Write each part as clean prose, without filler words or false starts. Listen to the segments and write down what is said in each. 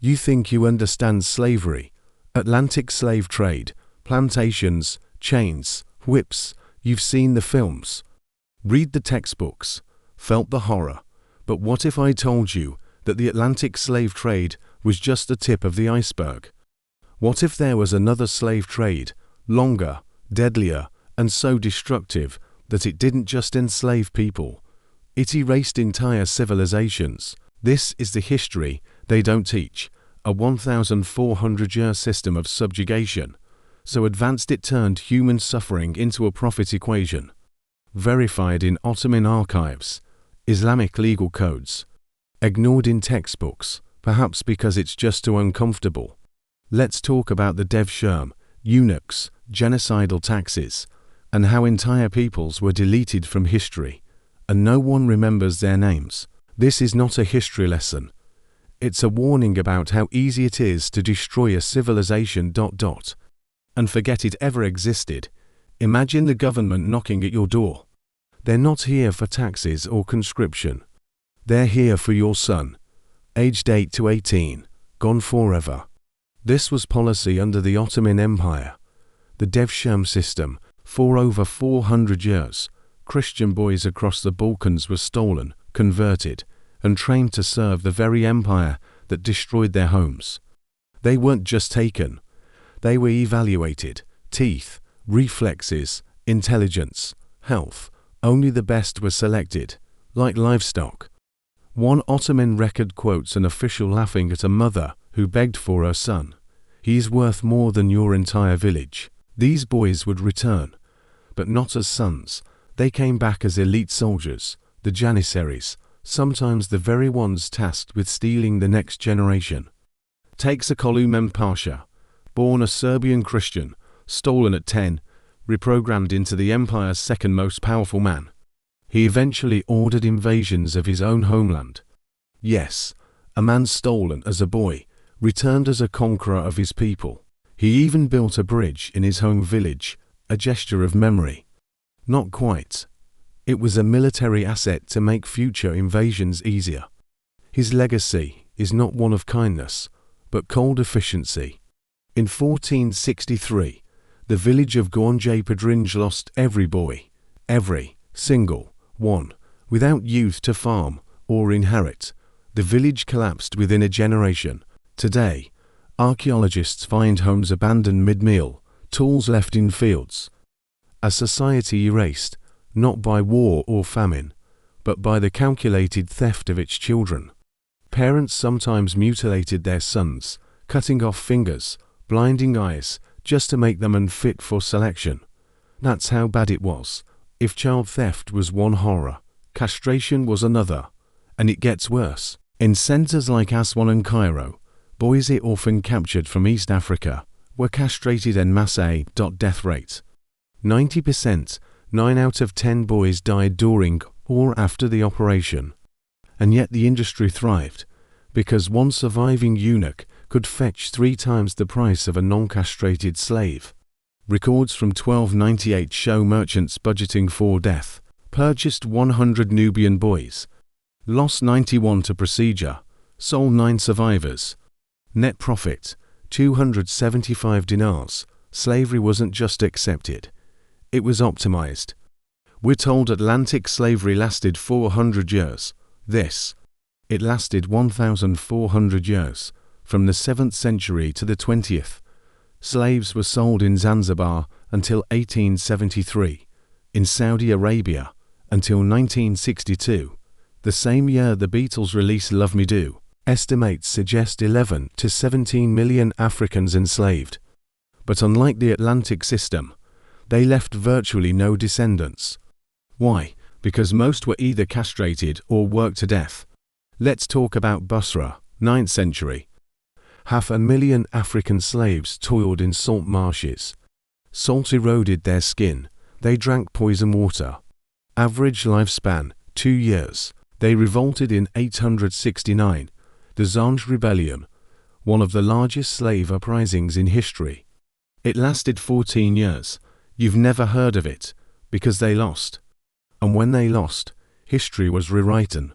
You think you understand slavery, Atlantic slave trade, plantations, chains, whips. You've seen the films, read the textbooks, felt the horror. But what if I told you that the Atlantic slave trade was just the tip of the iceberg? What if there was another slave trade, longer, deadlier, and so destructive that it didn't just enslave people, it erased entire civilizations? This is the history they don't teach, a 1,400-year system of subjugation, so advanced it turned human suffering into a profit equation. Verified in Ottoman archives, Islamic legal codes, ignored in textbooks, perhaps because it's just too uncomfortable. Let's talk about the Devshirme, eunuchs, genocidal taxes, and how entire peoples were deleted from history, and no one remembers their names. This is not a history lesson. It's a warning about how easy it is to destroy a civilization ... and forget it ever existed. Imagine the government knocking at your door. They're not here for taxes or conscription. They're here for your son, aged 8 to 18, gone forever. This was policy under the Ottoman Empire. The Devshirme system, for over 400 years, Christian boys across the Balkans were stolen, converted, and trained to serve the very empire that destroyed their homes. They weren't just taken, they were evaluated: teeth, reflexes, intelligence, health. Only the best were selected, like livestock. One Ottoman record quotes an official laughing at a mother who begged for her son. "He is worth more than your entire village." These boys would return, but not as sons. They came back as elite soldiers, the Janissaries, sometimes the very ones tasked with stealing the next generation. Take Zakolumem Pasha, born a Serbian Christian, stolen at 10, reprogrammed into the empire's second most powerful man. He eventually ordered invasions of his own homeland. Yes, a man stolen as a boy, returned as a conqueror of his people. He even built a bridge in his home village, a gesture of memory. Not quite. It was a military asset to make future invasions easier. His legacy is not one of kindness, but cold efficiency. In 1463, the village of Gornje Podrinj lost every boy, every single one, without youth to farm or inherit. The village collapsed within a generation. Today, archaeologists find homes abandoned mid-meal, tools left in fields. A society erased, not by war or famine, but by the calculated theft of its children. Parents sometimes mutilated their sons, cutting off fingers, blinding eyes, just to make them unfit for selection. That's how bad it was. If child theft was one horror, castration was another. And it gets worse. In centers like Aswan and Cairo, boys often captured from East Africa were castrated en masse. Death rate: 90%, 9 out of 10 boys died during or after the operation. And yet the industry thrived, because one surviving eunuch could fetch 3 times the price of a non-castrated slave. Records from 1298 show merchants budgeting for death, purchased 100 Nubian boys, lost 91 to procedure, sold 9 survivors. Net profit, 275 dinars. Slavery wasn't just accepted, it was optimized. We're told Atlantic slavery lasted 400 years. It lasted 1,400 years, from the 7th century to the 20th. Slaves were sold in Zanzibar until 1873, in Saudi Arabia until 1962, the same year the Beatles released Love Me Do. Estimates suggest 11 to 17 million Africans enslaved. But unlike the Atlantic system, they left virtually no descendants. Why? Because most were either castrated or worked to death. Let's talk about Basra, 9th century. 500,000 African slaves toiled in salt marshes. Salt eroded their skin. They drank poison water. Average lifespan, 2 years. They revolted in 869, the Zanj rebellion, one of the largest slave uprisings in history. It lasted 14 years. You've never heard of it, because they lost. And when they lost, history was rewritten.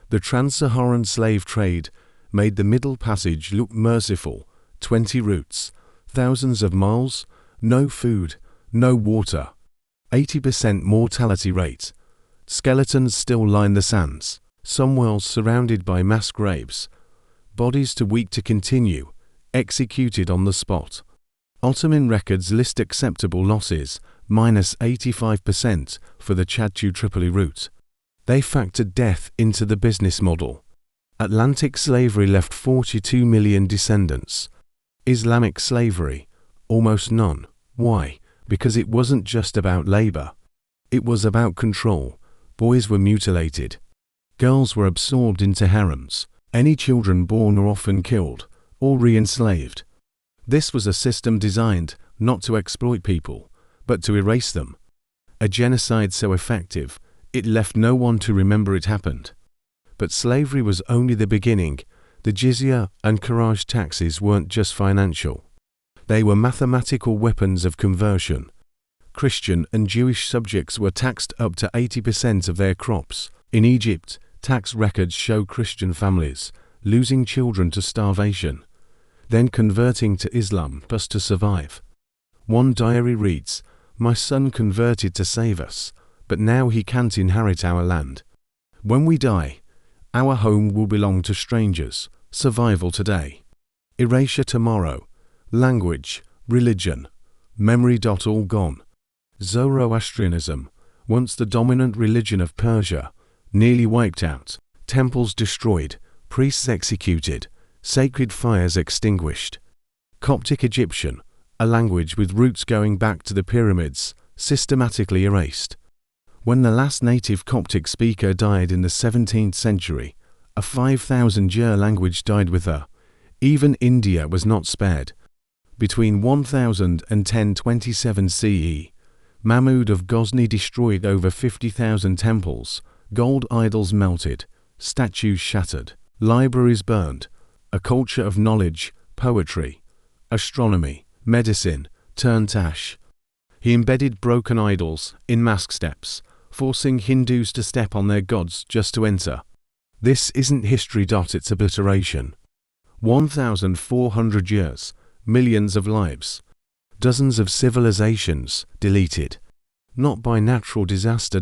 The Trans-Saharan slave trade made the Middle Passage look merciful. 20 routes, thousands of miles, no food, no water, 80% mortality rate. Skeletons still line the sands, some wells surrounded by mass graves. Bodies too weak to continue, executed on the spot. Ottoman records list acceptable losses, -85% for the Chad to Tripoli route. They factored death into the business model. Atlantic slavery left 42 million descendants. Islamic slavery, almost none. Why? Because it wasn't just about labor. It was about control. Boys were mutilated. Girls were absorbed into harems. Any children born were often killed, or re-enslaved. This was a system designed not to exploit people, but to erase them. A genocide so effective, it left no one to remember it happened. But slavery was only the beginning. The jizya and kharaj taxes weren't just financial. They were mathematical weapons of conversion. Christian and Jewish subjects were taxed up to 80% of their crops. In Egypt, tax records show Christian families losing children to starvation, then converting to Islam just to survive. One diary reads, "My son converted to save us, but now he can't inherit our land. When we die, our home will belong to strangers." Survival today. Erasure tomorrow. Language, religion, memory. All gone. Zoroastrianism, once the dominant religion of Persia, nearly wiped out. Temples destroyed, priests executed, sacred fires extinguished. Coptic Egyptian, a language with roots going back to the pyramids, systematically erased. When the last native Coptic speaker died in the 17th century, a 5,000-year language died with her. Even India was not spared. Between 1000 and 1027 CE, Mahmud of Ghazni destroyed over 50,000 temples, gold idols melted, statues shattered, libraries burned. A culture of knowledge, poetry, astronomy, medicine turned to ash. He embedded broken idols in mask steps, forcing Hindus to step on their gods just to enter. This isn't history. It's obliteration. 1,400 years, millions of lives, dozens of civilizations deleted. Not by natural disaster.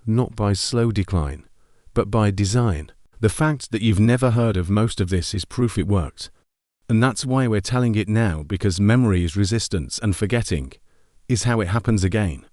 Not by slow decline, but by design. The fact that you've never heard of most of this is proof it worked. And that's why we're telling it now, because memory is resistance and forgetting is how it happens again.